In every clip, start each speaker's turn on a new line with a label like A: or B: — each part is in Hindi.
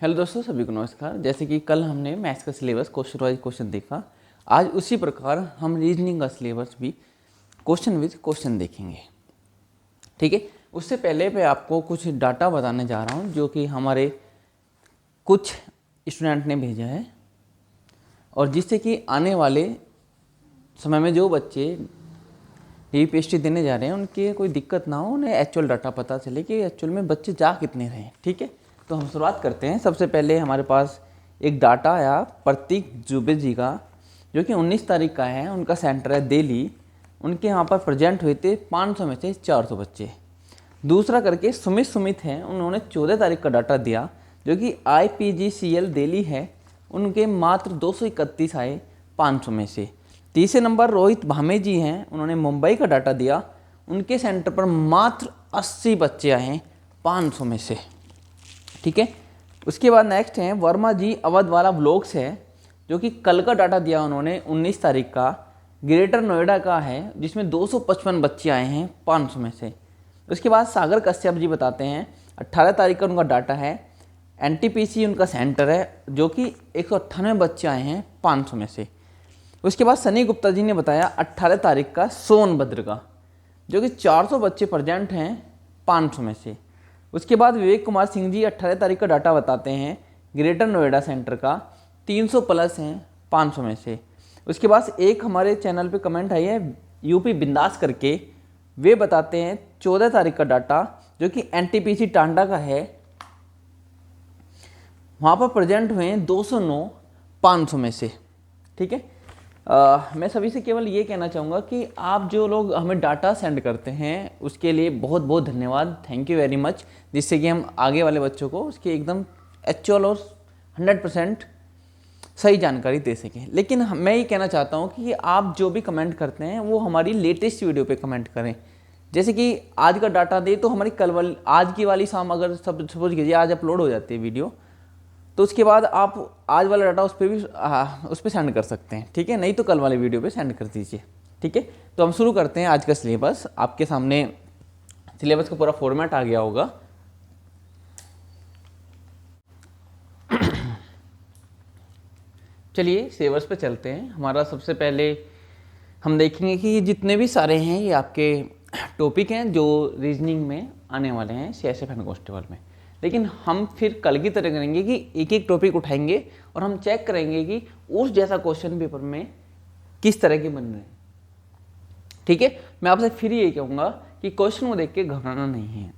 A: हेलो दोस्तों, सभी को नमस्कार। जैसे कि कल हमने मैथ्स का सिलेबस क्वेश्चन वाइज क्वेश्चन देखा, आज उसी प्रकार हम रीजनिंग का सिलेबस भी क्वेश्चन विद क्वेश्चन देखेंगे। ठीक है, उससे पहले मैं आपको कुछ डाटा बताने जा रहा हूँ जो कि हमारे कुछ स्टूडेंट ने भेजा है, और जिससे कि आने वाले समय में जो बच्चे यूपीएससी देने जा रहे हैं उनकी कोई दिक्कत ना हो, उन्हें एक्चुअल डाटा पता चले कि एक्चुअल में बच्चे जा कितने रहे हैं। ठीक है, तो हम शुरुआत करते हैं। सबसे पहले हमारे पास एक डाटा आया प्रतीक जुबे जी का, जो कि 19 तारीख का है। उनका सेंटर है दिल्ली। उनके यहाँ पर प्रेजेंट हुए थे 500 में से 400 बच्चे। दूसरा करके सुमित हैं, उन्होंने 14 तारीख का डाटा दिया, जो कि IPGCL दिल्ली है। उनके मात्र 231 आए 500 में से। तीसरे नंबर रोहित भामे जी हैं, उन्होंने मुंबई का डाटा दिया। उनके सेंटर पर मात्र 80 बच्चे आए हैं 500 में से। ठीक है, उसके बाद नेक्स्ट हैं वर्मा जी, अवध वाला व्लॉग्स है, जो कि कल का डाटा दिया उन्होंने 19 तारीख का। ग्रेटर नोएडा का है, जिसमें 255 बच्चे आए हैं 500 में से। उसके बाद सागर कश्यप जी बताते हैं 18 तारीख का उनका डाटा है। NTPC उनका सेंटर है, जो कि 198 बच्चे आए हैं 500 में से। उसके बाद सनी गुप्ता जी ने बताया 18 तारीख का सोनभद्र का, जो कि 400 बच्चे प्रेजेंट हैं 500 में से। उसके बाद विवेक कुमार सिंह जी 18 तारीख का डाटा बताते हैं ग्रेटर नोएडा सेंटर का, 300 प्लस हैं 500 में से। उसके बाद एक हमारे चैनल पे कमेंट आई है यूपी बिंदास करके, वे बताते हैं 14 तारीख का डाटा, जो कि NTPC टांडा का है। वहाँ पर प्रेजेंट हुए हैं 209 500 में से। ठीक है, मैं सभी से केवल ये कहना चाहूँगा कि आप जो लोग हमें डाटा सेंड करते हैं उसके लिए बहुत बहुत धन्यवाद, थैंक यू वेरी मच, जिससे कि हम आगे वाले बच्चों को उसके एकदम एक्चुअल और 100% सही जानकारी दे सकें। लेकिन मैं ये कहना चाहता हूँ कि आप जो भी कमेंट करते हैं वो हमारी लेटेस्ट वीडियो पे कमेंट करें। जैसे कि आज का डाटा दे तो हमारी कल वाली, आज की वाली शाम अगर सपोज कीजिए आज अपलोड हो जाती है वीडियो, तो उसके बाद आप आज वाला डाटा उस पर भी उस पर सेंड कर सकते हैं। ठीक है, नहीं तो कल वाले वीडियो पे सेंड कर दीजिए। ठीक है, तो हम शुरू करते हैं आज का सिलेबस। आपके सामने सिलेबस का पूरा फॉर्मेट आ गया होगा। चलिए सिलेबस पे चलते हैं। हमारा सबसे पहले हम देखेंगे कि जितने भी सारे हैं ये आपके टॉपिक हैं जो रीजनिंग में आने वाले हैं CSF एंड कांस्टेबल में। लेकिन हम फिर कल की तरह करेंगे कि एक एक टॉपिक उठाएंगे और हम चेक करेंगे कि उस जैसा क्वेश्चन पेपर में किस तरह के बन रहे हैं। ठीक है, मैं आपसे फिर ये कहूँगा कि क्वेश्चन को देख के घबराना नहीं है।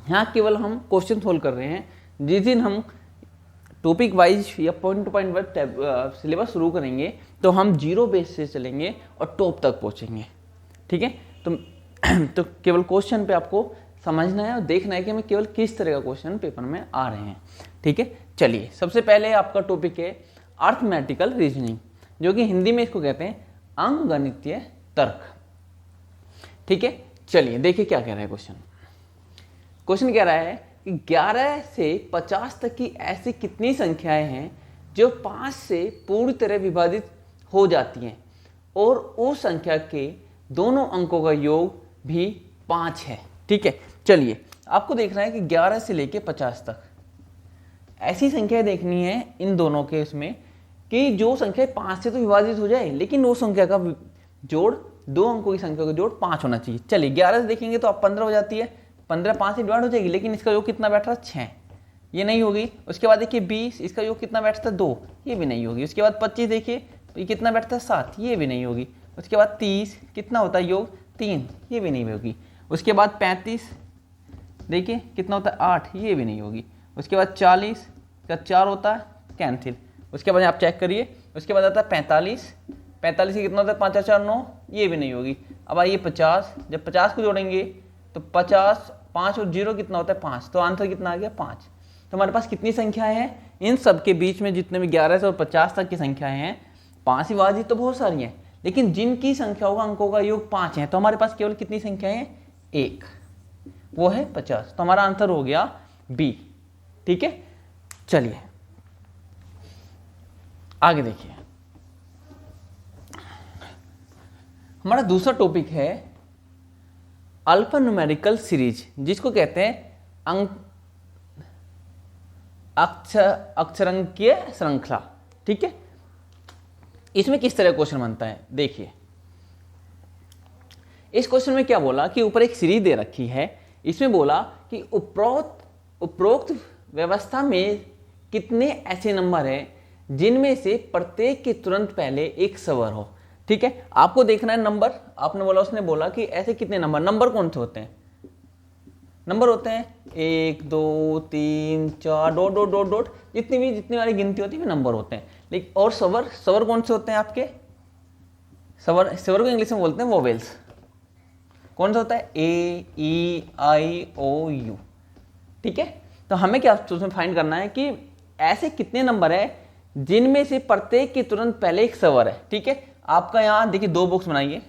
A: यहाँ केवल हम क्वेश्चन सोल्व कर रहे हैं। जिस दिन हम टॉपिक वाइज या point two point wise syllabus शुरू करेंगे तो हम जीरो बेस से चलेंगे और टॉप तक पहुँचेंगे। ठीक है, तो केवल क्वेश्चन पे आपको समझना है और देखना है कि हमें केवल किस तरह का क्वेश्चन पेपर में आ रहे हैं। ठीक है, चलिए सबसे पहले आपका टॉपिक है अर्थमेटिकल रीजनिंग, जो कि हिंदी में इसको कहते हैं अंकगणितीय तर्क। ठीक है, चलिए देखिए क्या कह रहा है क्वेश्चन। क्वेश्चन कह रहा है कि 11 से 50 तक की ऐसी कितनी संख्याएं हैं जो 5 से पूरी तरह विभाजित हो जाती हैं और उस संख्या के दोनों अंकों का योग भी 5 है। ठीक है, चलिए आपको देखना है कि 11 से लेके 50 तक ऐसी संख्या देखनी है इन दोनों के इसमें कि जो संख्या 5 से तो विभाजित हो जाए, लेकिन वो संख्या का जोड़, दो अंकों की संख्या का जोड़ 5 होना चाहिए। चलिए 11 से देखेंगे तो अब 15 हो जाती है, 15 5 से डिवाइड हो जाएगी, लेकिन इसका योग कितना बैठ रहा है 6, ये नहीं होगी। उसके बाद देखिए 20, इसका योग कितना बैठता है 2, ये भी नहीं होगी। उसके बाद 25 देखिए तो ये कितना बैठता है 7, ये भी नहीं होगी। उसके बाद 30 कितना होता है योग 3, ये भी नहीं होगी। उसके बाद 35 देखिए कितना होता है 8, ये भी नहीं होगी। उसके बाद 40 का 4 होता है कैंसिल। उसके बाद आप चेक करिए, उसके बाद आता है 45, 45 से कितना होता है 5 और 4 9, ये भी नहीं होगी। अब आइए 50, जब 50 को जोड़ेंगे तो 50, 5 और 0 कितना होता है 5, तो आंसर कितना आ गया 5। तो हमारे पास कितनी संख्याएं हैं इन सब के बीच में, जितने भी 11 से और 50 तक की संख्याएं हैं, 5 ही विभाजित तो बहुत सारी हैं, लेकिन जिनकी संख्याओं का अंकों का योग 5 है, तो हमारे पास केवल कितनी संख्याएं हैं 1, वो है 50। तो हमारा आंसर हो गया B। ठीक है, चलिए आगे देखिए। हमारा दूसरा टॉपिक है अल्फा न्यूमेरिकल सीरीज, जिसको कहते हैं अक्षरांकीय श्रृंखला। ठीक है, इसमें किस तरह क्वेश्चन बनता है देखिए। इस क्वेश्चन में क्या बोला कि ऊपर एक सीरीज दे रखी है, इसमें बोला कि उपरोक्त व्यवस्था में कितने ऐसे नंबर हैं जिनमें से प्रत्येक के तुरंत पहले एक स्वर हो। ठीक है, आपको देखना है नंबर, आपने बोला, उसने बोला कि ऐसे कितने नंबर कौन से होते हैं, नंबर होते हैं 1 2 3 4 डॉट डॉट डॉट डॉट, जितनी वाली गिनती होती है नंबर होते हैं। लेकिन और स्वर कौन से होते हैं आपके, स्वर को इंग्लिश में बोलते हैं वोवेल्स। कौन सा होता है, ए ई आई ओ यू। ठीक है, तो हमें क्या उसमें फाइंड करना है कि ऐसे कितने नंबर है जिनमें से प्रत्येक के तुरंत पहले एक स्वर है। ठीक है, आपका यहाँ देखिए 2 बॉक्स बनाइए,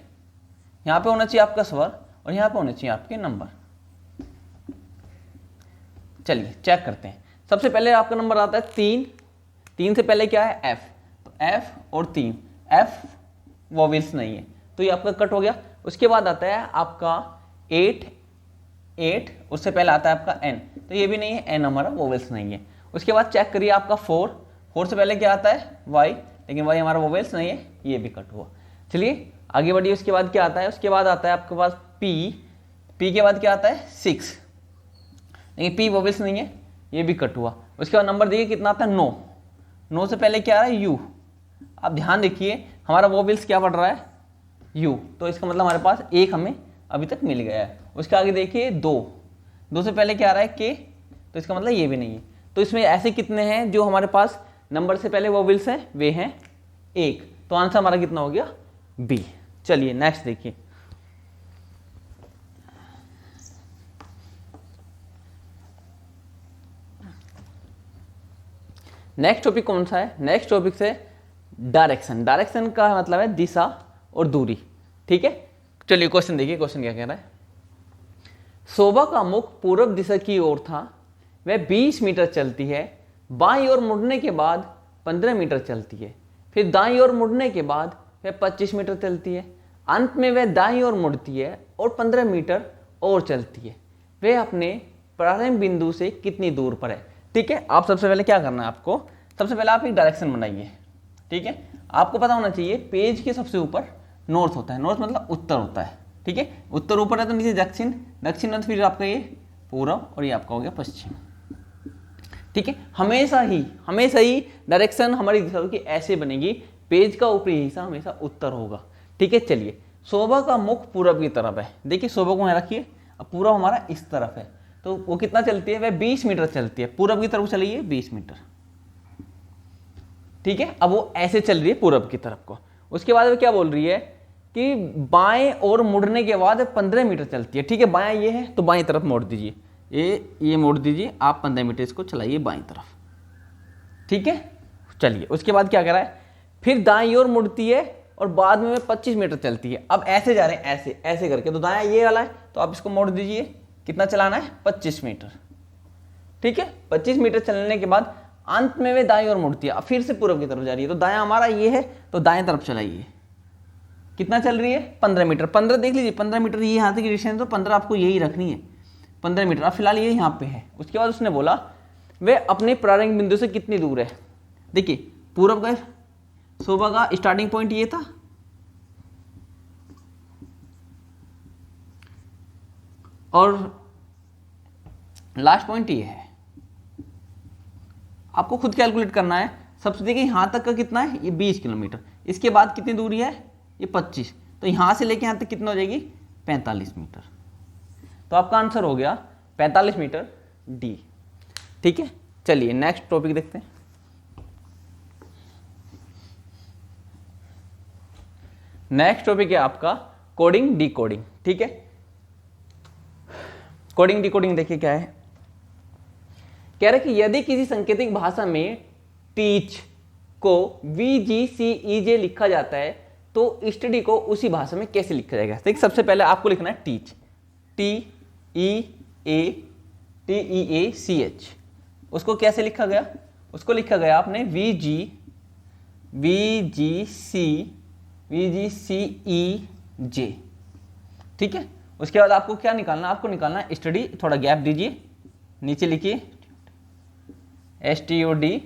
A: यहाँ पे होना चाहिए आपका स्वर और यहाँ पे होने चाहिए आपके नंबर। चलिए चेक करते हैं। सबसे पहले आपका नंबर आता है 3 से पहले क्या है, एफ, तो एफ और 3, एफ वोवेल्स नहीं है तो ये आपका कट हो गया। उसके बाद आता है आपका 8, उससे पहले आता है आपका एन, तो ये भी नहीं है, एन हमारा वोवेल्स नहीं है। उसके बाद चेक करिए आपका 4 से पहले क्या आता है, वाई, लेकिन वाई हमारा वोवेल्स नहीं है, ये भी कट हुआ। चलिए आगे बढ़िए। उसके बाद क्या आता है, उसके बाद आता है आपके पास पी के बाद क्या आता है 6, लेकिन पी वोवेल्स नहीं है, ये भी कट हुआ। उसके बाद नंबर देखिए कितना आता है 9 से पहले क्या आ रहा है यू। आप ध्यान देखिए हमारा वोवेल्स क्या पढ़ रहा है, यू, तो इसका मतलब हमारे पास एक हमें अभी तक मिल गया है। उसके आगे देखिए 2 से पहले क्या आ रहा है के, तो इसका मतलब ये भी नहीं है। तो इसमें ऐसे कितने हैं जो हमारे पास नंबर से पहले वोवेल्स हैं, वे हैं 1, तो आंसर हमारा कितना हो गया, बी। चलिए नेक्स्ट देखिए। नेक्स्ट टॉपिक कौन सा है, नेक्स्ट टॉपिक से डायरेक्शन का मतलब है दिशा और दूरी। ठीक है, चलिए क्वेश्चन देखिए, क्वेश्चन क्या कह रहा है। शोभा का मुख पूर्व दिशा की ओर था, वह 20 मीटर चलती है, बाईं ओर मुड़ने के बाद 15 मीटर चलती है, फिर दाईं ओर मुड़ने के बाद वह 25 मीटर चलती है, अंत में वह दाईं ओर मुड़ती है और 15 मीटर और चलती है। वह अपने प्रारंभ बिंदु से कितनी दूर पर है। ठीक है, आप सबसे पहले क्या करना है, आपको सबसे पहले आप एक डायरेक्शन बनाइए। ठीक है, आपको पता होना चाहिए पेज के सबसे ऊपर नॉर्थ होता है, नॉर्थ मतलब उत्तर होता है। ठीक है, उत्तर ऊपर है तो नीचे दक्षिण फिर आपका ये पूरब और ये आपका हो गया पश्चिम। ठीक है, हमेशा ही डायरेक्शन हमारी दिशा की ऐसे बनेगी, पेज का ऊपरी हिस्सा हमेशा उत्तर होगा। ठीक है, चलिए शोभा का मुख पूरब की तरफ है, देखिए शोभा को यहाँ रखिए, अब पूरब हमारा इस तरफ है, तो वो कितना चलती है, वह 20 मीटर चलती है, पूरब की तरफ चलिए 20 मीटर। ठीक है, अब वो ऐसे चल रही है पूरब की तरफ को। उसके बाद वो क्या बोल रही है कि बाएं और मुड़ने के बाद 15 मीटर चलती है। ठीक है, बाएं ये है तो बाएं तरफ मोड़ दीजिए, ये मोड़ दीजिए, आप 15 मीटर इसको चलाइए बाएं तरफ। ठीक है, चलिए उसके बाद क्या कर रहा है, फिर दाईं ओर मुड़ती है और बाद में 25 मीटर चलती है। अब ऐसे जा रहे हैं, ऐसे करके, तो दायां ये वाला है तो आप इसको मोड़ दीजिए, कितना चलाना है 25 मीटर। ठीक है, 25 मीटर चलने के बाद अंत में वे दाईं ओर मुड़ती है, अब फिर से पूर्व की तरफ जा रही है, तो दायां हमारा ये है तो दाएं तरफ चलाइए, कितना चल रही है 15 मीटर। 15 देख लीजिए, 15 मीटर ये यहाँ तक डिस्टेंस, तो 15 आपको यही रखनी है 15 मीटर। अब फिलहाल ये यहाँ पे है। उसके बाद उसने बोला वे अपने प्रारंभिक बिंदु से कितनी दूर है। देखिए पूर्व का शोभा का स्टार्टिंग पॉइंट ये था और लास्ट पॉइंट ये है, आपको खुद कैलकुलेट करना है। सबसे देखिए यहाँ तक का कितना है, ये 20 किलोमीटर, इसके बाद कितनी दूरी है, ये 25, तो यहाँ से लेके यहाँ तक कितना हो जाएगी 45 मीटर। तो आपका आंसर हो गया 45 मीटर, डी। ठीक है, चलिए नेक्स्ट टॉपिक देखते हैं। नेक्स्ट टॉपिक है आपका कोडिंग डिकोडिंग। ठीक है, कोडिंग डिकोडिंग देखिए क्या है, कह रहे कि यदि किसी सांकेतिक भाषा में टीच को VGCEJ लिखा जाता है तो स्टडी को उसी भाषा में कैसे लिखा जाएगा। देखिए सबसे पहले आपको लिखना है टीच, TEACH, उसको कैसे लिखा गया, उसको लिखा गया आपने VGCEJ। ठीक है, उसके बाद आपको क्या निकालना, आपको निकालना है स्टडी, थोड़ा गैप दीजिए, नीचे लिखिए STODY,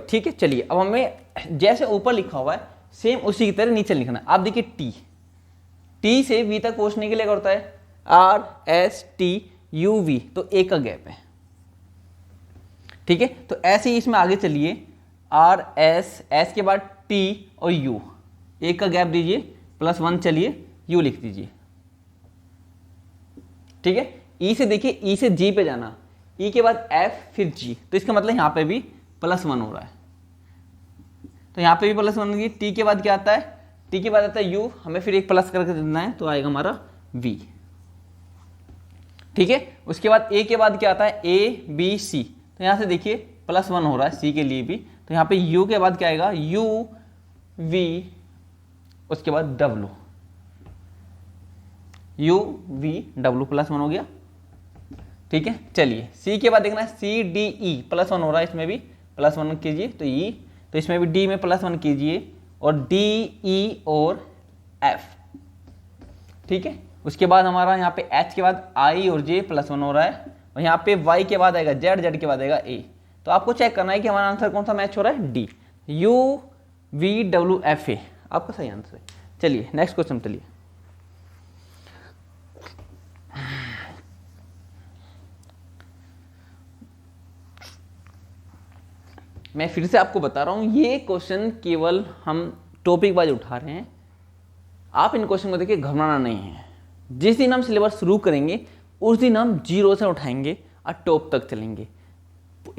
A: ठीक है। चलिए अब हमें जैसे ऊपर लिखा हुआ है सेम उसी की तरह नीचे लिखना है। आप देखिए टी से वी तक पहुंचने के लिए क्या होता है RSTUV, तो ए का गैप है, ठीक है। तो ऐसे ही इसमें आगे चलिए RS के बाद T और U, ए का गैप दीजिए +1, चलिए U लिख दीजिए, ठीक है। ई से देखिए ई से G पे जाना, ई के बाद F फिर G, तो इसका मतलब यहाँ पे भी +1 हो रहा है, तो यहाँ पे भी +1 होगी। टी के बाद क्या आता है, टी के बाद आता है U, हमें फिर एक प्लस करके देना है, तो आएगा हमारा V, ठीक है। उसके बाद ए के बाद क्या आता है ABC, तो यहाँ से देखिए +1 हो रहा है C के लिए भी, तो यहाँ पे U के बाद क्या आएगा UV, उसके बाद W, UVW +1 हो गया, ठीक है। चलिए C के बाद देखना है CDE, +1 हो रहा है, इसमें भी +1 कीजिए, तो E, तो इसमें भी D में +1 कीजिए, और DE और F, ठीक है। उसके बाद हमारा यहाँ पे H के बाद I और J +1 हो रहा है, और यहाँ पे Y के बाद आएगा Z, Z के बाद आएगा A, तो आपको चेक करना है कि हमारा आंसर कौन सा मैच हो रहा है, D, UVWFA आपका सही आंसर है। चलिए नेक्स्ट क्वेश्चन चलिए। मैं फिर से आपको बता रहा हूं, ये क्वेश्चन केवल हम टॉपिक वाइज उठा रहे हैं, आप इन क्वेश्चन को देखिए घबराना नहीं है। जिस दिन हम सिलेबस शुरू करेंगे उस दिन हम 0 से उठाएंगे और टॉप तक चलेंगे,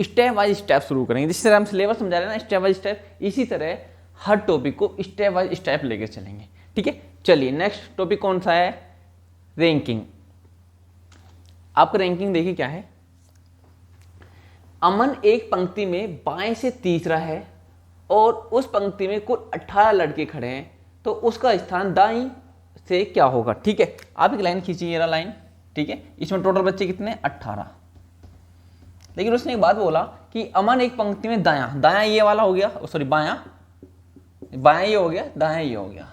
A: स्टेप वाइज स्टेप शुरू करेंगे। जिस तरह हम सिलेबस समझा रहे हैं ना, स्टेप वाइज स्टेप, इसी तरह हर टॉपिक को स्टेप वाइज स्टेप लेके चलेंगे, ठीक है। चलिए नेक्स्ट टॉपिक कौन सा है, रैंकिंग। आपका रैंकिंग देखिए क्या है, अमन एक पंक्ति में बाएं से तीसरा है और उस पंक्ति में कुल 18 लड़के खड़े हैं, तो उसका स्थान दाईं से क्या होगा, ठीक है। आप एक लाइन खींचिए, ये लाइन, ठीक है। इसमें टोटल बच्चे कितने, 18, लेकिन उसने एक बात बोला कि अमन एक पंक्ति में दायां, दायां ये वाला हो गया, सॉरी बायां, बायां ये हो गया, दायां ये हो गया।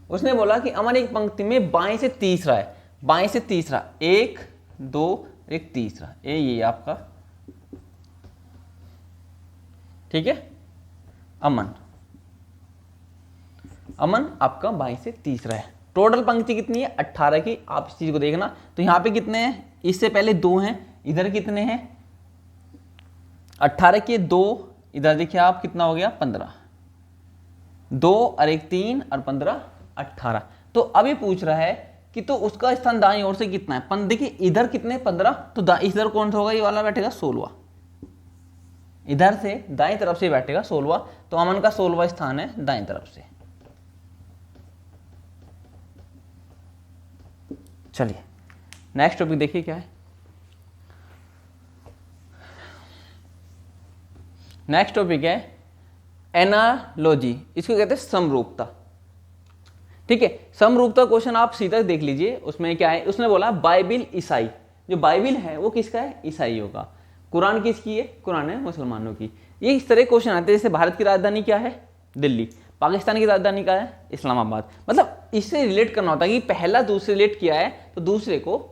A: उसने बोला कि अमन एक पंक्ति में बाएं से तीसरा है, बाएं से तीसरा, 1 2 एक तीसरा, ये आपका, ठीक है। अमन आपका बाईं से तीसरा है। टोटल पंक्ति कितनी है, 18 की, आप इस चीज को देखना। तो यहां पे कितने हैं, इससे पहले 2 हैं, इधर कितने हैं, 18 के 2, इधर देखिए आप कितना हो गया, 15, 2 और 1 3 और 15 18। तो अब ये पूछ रहा है कि तो उसका स्थान दाईं ओर से कितना है, देखिए इधर कितने 15, तो इधर कौन सा होगा, ये वाला बैठेगा 16, इधर से दाईं तरफ से बैठेगा 16, तो अमन का 16वां स्थान है दाईं तरफ से। चलिए नेक्स्ट टॉपिक देखिए क्या है, नेक्स्ट टॉपिक है एनालॉजी, इसको कहते हैं समरूपता, ठीक है। समरूपता क्वेश्चन आप सीधा देख लीजिए, उसमें क्या है, उसने बोला बाइबिल ईसाई, जो बाइबिल है वो किसका है, ईसाइयों का। कुरान किसकी है, कुरान है मुसलमानों की। ये इस तरह क्वेश्चन आते हैं, जैसे भारत की राजधानी क्या है, दिल्ली, पाकिस्तान की राजधानी क्या है, इस्लामाबाद। मतलब इससे रिलेट करना होता है कि पहला दूसरे रिलेट किया है तो दूसरे को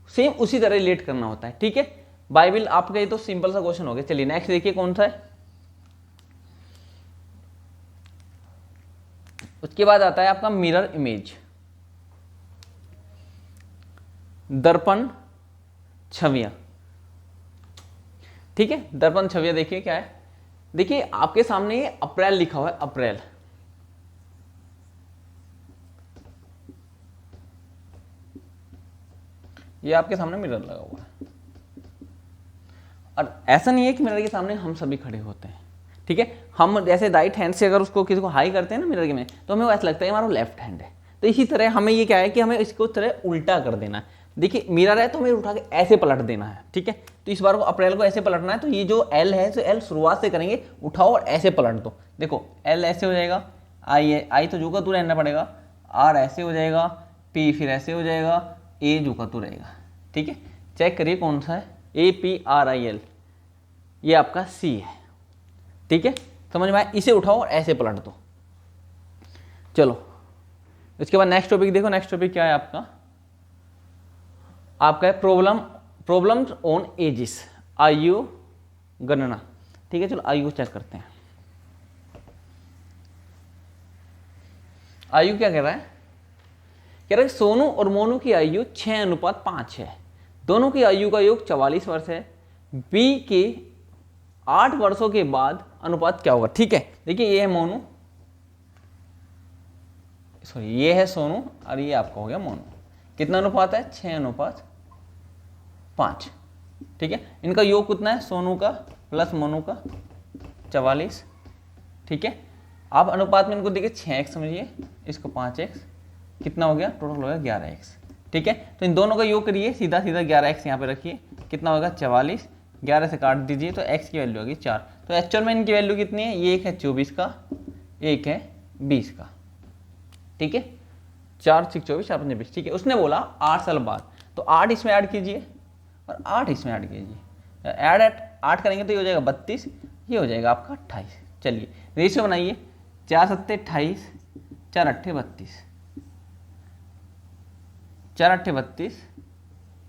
A: सेम उसी तरह रिलेट करना होता है, ठीक है। बाइबिल आपका ये तो सिंपल सा क्वेश्चन हो गया। चलिए नेक्स्ट देखिए कौन सा है, उसके बाद आता है आपका मिरर इमेज, दर्पण छवियां, ठीक है। दर्पण छवियां देखिए क्या है, देखिए आपके सामने ये अप्रैल लिखा हुआ है, अप्रैल, ये आपके सामने मिरर लगा हुआ है, और ऐसा नहीं है कि मिरर के सामने हम सभी खड़े होते हैं, ठीक है। हम जैसे राइट हैंड से अगर उसको किसी को हाई करते हैं ना मिरर में, तो हमें ऐसा लगता है हमारा लेफ्ट हैंड है। तो इसी तरह हमें ये क्या है कि हमें इसको तरह उल्टा कर देना है। देखिए मिरर है तो हमें उठा के ऐसे पलट देना है, ठीक है। तो इस बार को अप्रैल को ऐसे पलटना है, तो ये जो एल है तो एल शुरुआत से करेंगे, उठाओ और ऐसे पलट दो। देखो एल ऐसे हो जाएगा, आई तो झुका तू रहना पड़ेगा, आर ऐसे हो जाएगा, पी फिर ऐसे हो जाएगा, ए झुका तू रहेगा, ठीक है। चेक करिए कौन सा है, APRIL, ये आपका सी है, ठीक है। समझ में आया, इसे उठाओ और ऐसे पलट दो। चलो इसके बाद नेक्स्ट टॉपिक देखो, नेक्स्ट टॉपिक क्या है आपका है प्रॉब्लम प्रॉब्लम्स ऑन एजिस, आयु गणना। ठीक है, चलो आयु चेक करते हैं। आयु क्या कह रहा है? कह रहा है सोनू और मोनू की आयु 6:5 है। दोनों की आयु का योग 44 वर्ष है। बी के 8 वर्षों के बाद अनुपात क्या होगा? ठीक है, देखिए ये है मोनू, सॉरी ये है सोनू और ये आपका हो गया मोनू। कितना अनुपात है? 6:5। ठीक है, इनका योग कितना है? सोनू का प्लस मोनू का 44। ठीक है, आप अनुपात में इनको देखिए 6x समझिए, इसको 5x, कितना हो गया? टोटल हो गया 11x। ठीक है, तो इन दोनों का योग करिए, सीधा सीधा 11x यहाँ पे रखिए, कितना होगा? 44, 11 से काट दीजिए तो x की वैल्यू होगी 4। तो एक्चुअल में इनकी वैल्यू कितनी है? ये एक है 24 का, एक है 20 का। ठीक है, 4 6 24 4 5 20। ठीक है, उसने बोला 8 साल बाद, तो 8 इसमें ऐड कीजिए और 8 इसमें ऐड कीजिए। ऐड 8 करेंगे तो ये हो जाएगा 32, ये हो जाएगा आपका 28। चलिए रेशियो बनाइए, 4 7 28, 4 8 32, 4 8 32,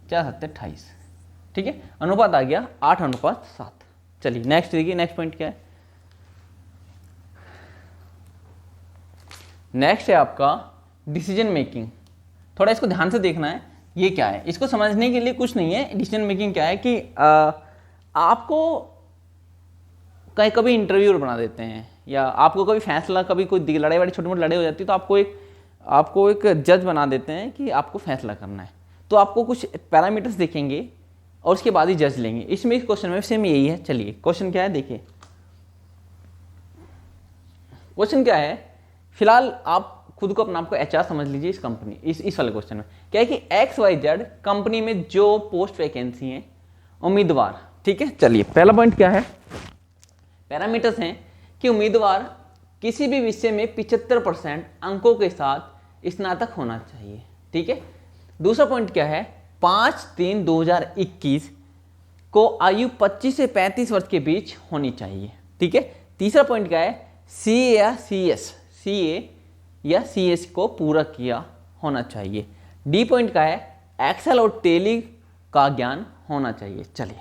A: 4 7 28। ठीक है, अनुपात आ गया 8:7। चलिए नेक्स्ट देखिए, नेक्स्ट पॉइंट क्या है? नेक्स्ट है आपका डिसीजन मेकिंग। थोड़ा इसको ध्यान से देखना है, ये क्या है? इसको समझने के लिए कुछ नहीं है। डिसीजन मेकिंग क्या है कि आपको कहीं कभी इंटरव्यूअर बना देते हैं, या आपको कभी फैसला, कभी कोई लड़ाई वाड़ी छोटी मोटी लड़ाई हो जाती है तो आपको एक जज बना देते हैं कि आपको फैसला करना है। तो आपको कुछ पैरामीटर्स देखेंगे और उसके बाद ही जज लेंगे। इसमें इस क्वेश्चन में सेम यही है। चलिए क्वेश्चन क्या है देखिए, क्वेश्चन क्या है? फिलहाल आप खुद को अपना आपको HR समझ लीजिए इस कंपनी, इस वाले क्वेश्चन में क्या है कि XYZ कंपनी में जो पोस्ट वैकेंसी है, उम्मीदवार। ठीक है, चलिए पहला पॉइंट क्या है? पैरामीटर्स हैं कि उम्मीदवार किसी भी विषय में 75% अंकों के साथ स्नातक होना चाहिए। ठीक है, दूसरा पॉइंट क्या है? 5/3/2021 को आयु 25 से 35 वर्ष के बीच होनी चाहिए। ठीक है, तीसरा पॉइंट क्या है? CA या CS को पूरा किया होना चाहिए। डी पॉइंट का है? एक्सेल और टेली का ज्ञान होना चाहिए। चलिए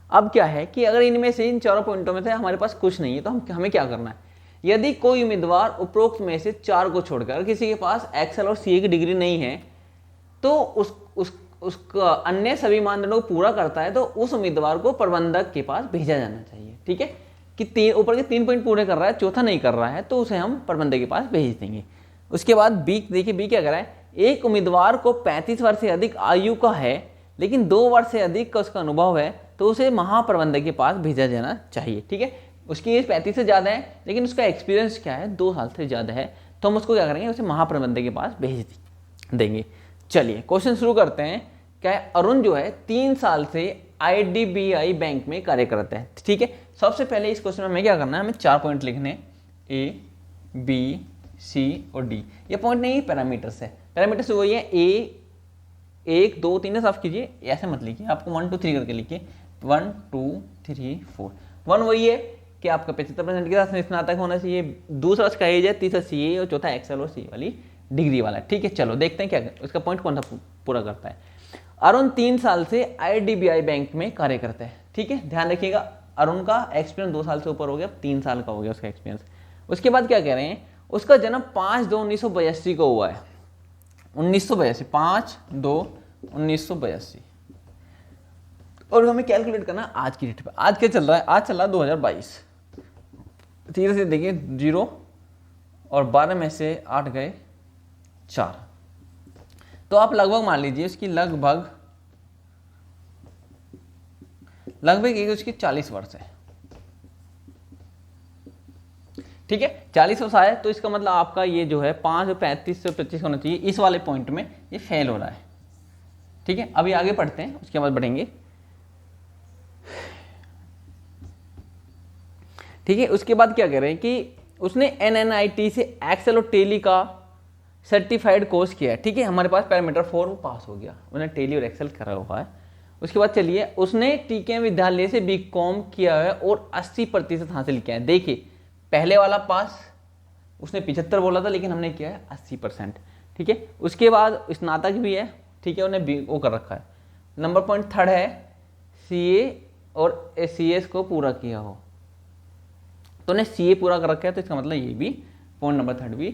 A: अब क्या है कि अगर इनमें से, इन चारों पॉइंटों में से हमारे पास कुछ नहीं है तो हमें क्या करना है? यदि कोई उम्मीदवार उपरोक्त में से 4 को छोड़कर किसी के पास एक्सेल और CA की डिग्री नहीं है तो उसका अन्य सभी मानदंडों को पूरा करता है तो उस उम्मीदवार को प्रबंधक के पास भेजा जाना चाहिए। ठीक है, कि ऊपर के 3 पॉइंट पूरे कर रहा है, चौथा नहीं कर रहा है तो उसे हम प्रबंधक के पास भेज देंगे। उसके बाद बी देखिए, बी क्या कर रहा है? एक उम्मीदवार को 35 वर्ष से अधिक आयु का है लेकिन 2 वर्ष से अधिक का उसका अनुभव है तो उसे महाप्रबंधक के पास भेजा जाना चाहिए। ठीक है, उसकी एज 35 से ज़्यादा है लेकिन उसका एक्सपीरियंस क्या है? 2 साल से ज़्यादा है, तो हम उसको क्या करेंगे? उसे महाप्रबंधक के पास भेज देंगे। चलिए क्वेश्चन शुरू करते हैं। क्या है? अरुण जो है 3 साल से IDBI बैंक में कार्य करता है। ठीक है, सबसे पहले इस क्वेश्चन में हमें क्या करना है? हमें 4 पॉइंट लिखने हैं, A, B, C और D। ये पॉइंट नहीं, पैरामीटर्स है। पैरामीटर्स वही है, A 1 2 3 साफ कीजिए, ऐसे मत लिखिए, आपको 1 2 3 करके लिखिए। 1 2 3 4। 1 वही है कि आपका 75% के साथ स्नातक होना चाहिए, दूसरा उसका एज है, तीसरा CA और चौथा एक्सेल और C वाली डिग्री वाला। ठीक है, चलो देखते हैं क्या उसका पॉइंट कौन सा पूरा करता है। अरुण 3 साल से IDBI बैंक में कार्य करता है। ठीक है, ध्यान रखिएगा, अरुण का एक्सपीरियंस 2 साल से ऊपर हो गया, 3 साल का हो गया उसका एक्सपीरियंस। उसके बाद क्या कह रहे हैं? उसका जन्म 5/2/1982 को हुआ है। 1982, 5/2/1982। और हमें कैलकुलेट करना आज की डेट पे। आज क्या चल रहा है? आज चल रहा है 2022। धीरे से देखिए, 0 और 12 में से 8 गए 4, तो आप लगभग मान लीजिए उसकी लगभग एक उसकी 40 वर्ष है। ठीक है, 40 वर्ष आए तो इसका मतलब आपका ये जो है 5/35 से 25 होना चाहिए। इस वाले पॉइंट में ये फेल हो रहा है। ठीक है, अभी आगे पढ़ते हैं, उसके बाद बढ़ेंगे। ठीक है, उसके बाद क्या कह रहे हैं कि उसने NNIT से एक्सेल और टेली का सर्टिफाइड कोर्स किया है। ठीक है, हमारे पास पैरामीटर 4 वो पास हो गया, उसने टेली और एक्सेल करा हुआ है। उसके बाद चलिए, उसने TKM विद्यालय से BCom किया है और 80% हासिल किया है। देखिए पहले वाला पास उसने 75 बोला था लेकिन हमने किया है 80%। ठीक है, उसके बाद स्नातक भी है। ठीक है, उन्हें वो कर रखा है। नंबर पॉइंट थर्ड है CA और CS को पूरा किया हो। तो ने CA पूरा कर रखा है, तो इसका मतलब ये भी पॉइंट नंबर थर्ड भी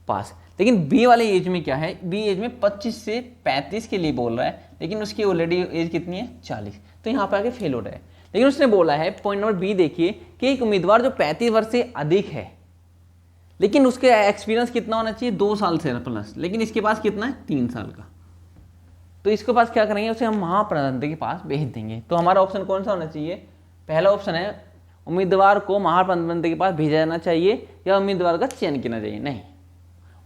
A: पास। लेकिन बी वाले एज में क्या है, बी एज में 25 से 35 के लिए बोल रहा है, लेकिन उसकी ऑलरेडी एज कितनी है 40, तो यहाँ पे आके फेल हो रहा है। लेकिन उसने बोला है पॉइंट नंबर बी देखिए कि एक उम्मीदवार जो 35 वर्ष से अधिक है, लेकिन उसके एक्सपीरियंस कितना होना चाहिए 2 साल से प्लस, लेकिन इसके पास कितना है 3 साल का। तो इसके पास क्या करेंगे, उसे हम महाप्रबंधक के पास भेज देंगे। तो हमारा ऑप्शन कौन सा होना चाहिए, पहला ऑप्शन है उम्मीदवार को महाप्रबंधक के पास भेजा जाना चाहिए या उम्मीदवार का चयन करना चाहिए। नहीं,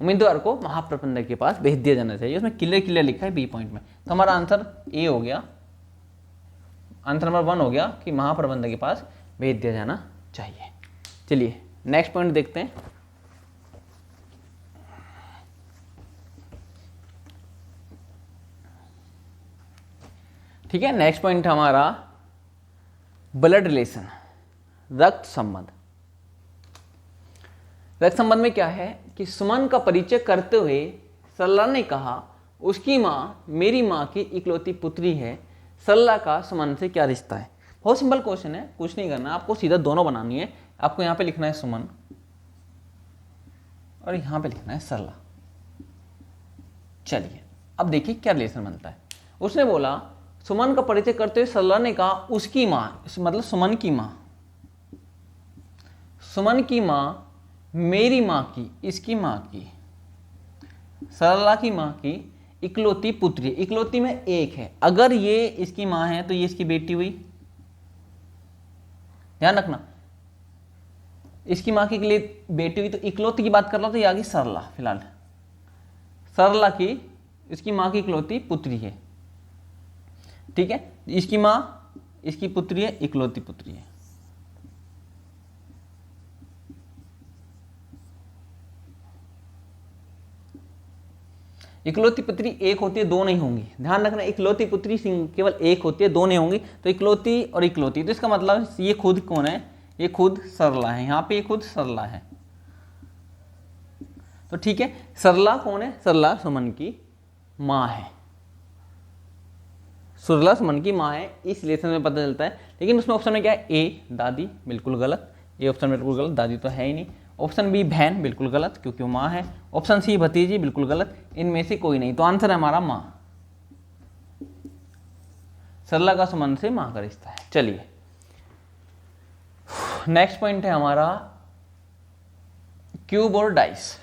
A: उम्मीदवार को महाप्रबंधक के पास भेज दिया जाना चाहिए, उसमें क्लियर लिखा है बी पॉइंट में। तो हमारा आंसर ए हो गया, आंसर नंबर 1 हो गया कि महाप्रबंधक के पास भेज दिया जाना चाहिए। चलिए नेक्स्ट पॉइंट देखते हैं। ठीक है, नेक्स्ट पॉइंट हमारा ब्लड रिलेशन, रक्त संबंध। रक्त संबंध में क्या है कि सुमन का परिचय करते हुए सरला ने कहा उसकी माँ मेरी माँ की इकलौती पुत्री है, सरला का सुमन से क्या रिश्ता है। बहुत सिंपल क्वेश्चन है, कुछ नहीं करना, आपको सीधा दोनों बनानी है। आपको यहाँ पे लिखना है सुमन और यहाँ पे लिखना है सरला। चलिए अब देखिए क्या रिलेशन बनता है। उसने बोला सुमन का परिचय करते हुए सरला ने कहा उसकी माँ, मतलब सुमन की माँ, सुमन की माँ मेरी माँ की, इसकी माँ की, सरला की माँ की इकलौती पुत्री। इकलौती में एक है, अगर ये इसकी माँ है तो ये इसकी बेटी हुई, ध्यान रखना। इसकी माँ की लिए बेटी हुई, तो इकलौती की बात कर रहा हूं तो ये आ गई सरला। फिलहाल सरला की, इसकी माँ की इकलौती पुत्री है, ठीक है। इसकी माँ, इसकी पुत्री है, इकलौती पुत्री है। इकलौती पुत्री एक होती है, दो नहीं होंगी, ध्यान रखना। इकलौती पुत्री केवल एक होती है, दो नहीं होंगी। तो इकलौती और इकलौती, तो इसका मतलब ये खुद कौन है, ये खुद सरला है। यहाँ पे ये खुद सरला है, तो ठीक है। सरला कौन है, सरला सुमन की माँ है, सरला सुमन की माँ है, इस रिलेशन में पता चलता है। लेकिन उसमें ऑप्शन में क्या है, ए दादी, बिल्कुल गलत, ये ऑप्शन बिल्कुल गलत, दादी तो है ही नहीं। ऑप्शन बी बहन, बिल्कुल गलत क्योंकि वो माँ है। ऑप्शन सी भतीजी, बिल्कुल गलत, इनमें से कोई नहीं। तो आंसर है हमारा माँ, सरला का सुमन से माँ का रिश्ता है। चलिए नेक्स्ट पॉइंट है हमारा क्यूब और डाइस।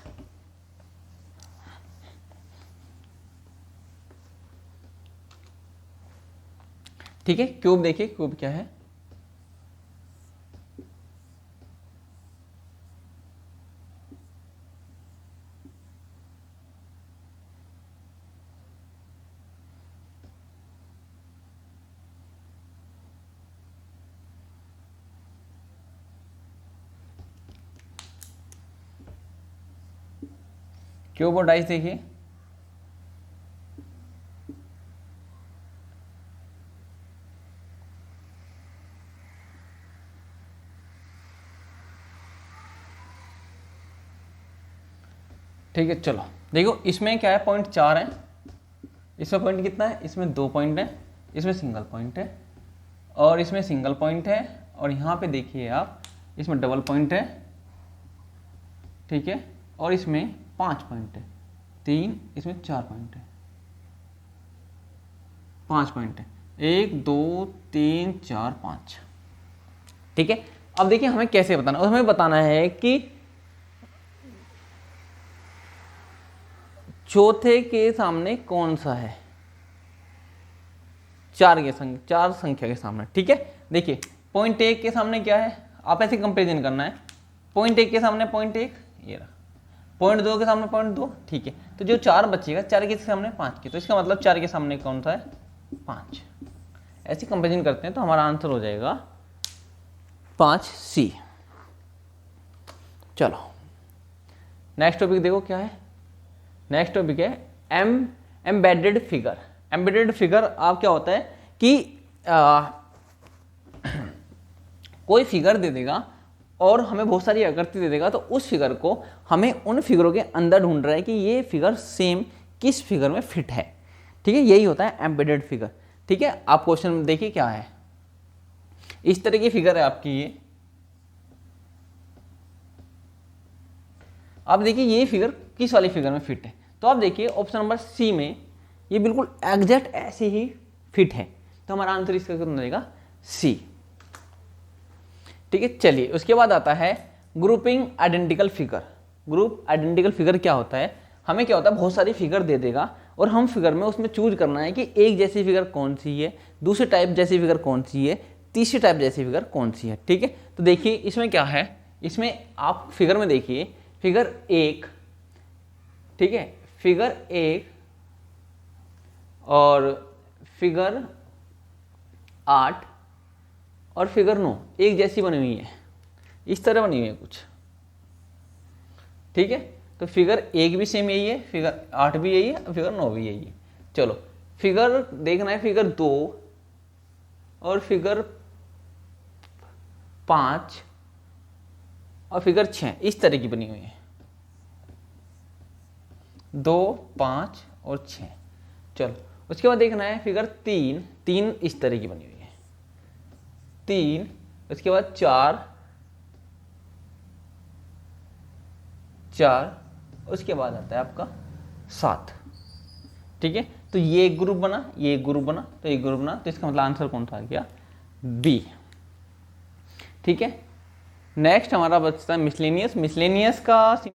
A: ठीक है, क्यूब देखिए, क्यूब क्या है, क्यूब और डाइस देखिए। ठीक है, चलो देखो इसमें क्या है, पॉइंट 4 है, इसमें पॉइंट कितना है, इसमें 2 पॉइंट है, इसमें सिंगल पॉइंट है और इसमें सिंगल पॉइंट है, और यहाँ पे देखिए आप, इसमें डबल पॉइंट है, ठीक है, और इसमें 5 पॉइंट है, 3, इसमें 4 पॉइंट है, 5 पॉइंट है, 1 2 3 4 5। ठीक है, अब देखिए हमें कैसे बताना, और हमें बताना है कि चौथे के सामने कौन सा है, 4 संख्या के सामने। ठीक है, देखिए पॉइंट 1 के सामने क्या है, आप ऐसे कंपेरिजन करना है। पॉइंट 1 के सामने पॉइंट 1, ये रहा, पॉइंट 2 के सामने पॉइंट 2, ठीक है। तो जो 4 बचेगा, 4 के सामने 5 के, तो इसका मतलब 4 के सामने कौन सा है, 5। ऐसे कंपेरिजन करते हैं तो हमारा आंसर हो जाएगा 5C। चलो नेक्स्ट टॉपिक देखो क्या है, नेक्स्ट टॉपिक है एम्बेडेड फिगर। एम्बेडेड फिगर आप क्या होता है कि कोई फिगर दे देगा और हमें बहुत सारी आकृति दे देगा, तो उस फिगर को हमें उन फिगरों के अंदर ढूंढ रहा है कि ये फिगर सेम किस फिगर में फिट है। ठीक है, यही होता है एम्बेडेड फिगर। ठीक है, आप क्वेश्चन में देखिए क्या है, इस तरह की फिगर है आपकी ये। आप देखिए ये फिगर किस वाली फिगर में फिट है, तो आप देखिए ऑप्शन नंबर सी में ये बिल्कुल एग्जैक्ट ऐसे ही फिट है, तो हमारा आंसर इसका कितना रहेगा, सी। ठीक है, चलिए उसके बाद आता है grouping identical figure. Group identical figure क्या होता है, हमें क्या होता है बहुत सारी फिगर दे देगा और हम फिगर में उसमें चूज करना है कि एक जैसी फिगर कौन सी है, दूसरे टाइप जैसी फिगर कौन सी है, तीसरी टाइप जैसी फिगर कौन सी है। ठीक है, तो देखिए इसमें क्या है, इसमें आप फिगर में देखिए फिगर 1, ठीक है, फिगर 1 और फिगर 8 और फिगर 9 एक जैसी बनी हुई है, इस तरह बनी हुई है कुछ। ठीक है, तो फिगर 1 भी सेम यही है, फिगर 8 भी यही है, फिगर 9 भी यही है। चलो फिगर देखना है, फिगर 2 और फिगर 5 और फिगर 6 इस तरह की बनी हुई है, 2, 5 और 6। चलो उसके बाद देखना है फिगर 3 इस तरह की बनी हुई है, 3, उसके बाद 4, उसके बाद आता है आपका 7। ठीक है, तो ये एक ग्रुप बना, ये एक ग्रुप बना, तो एक ग्रुप बना, तो इसका मतलब आंसर कौन सा आ गया, बी। ठीक है, नेक्स्ट हमारा बचता है मिसलेनियस। मिसलेनियस का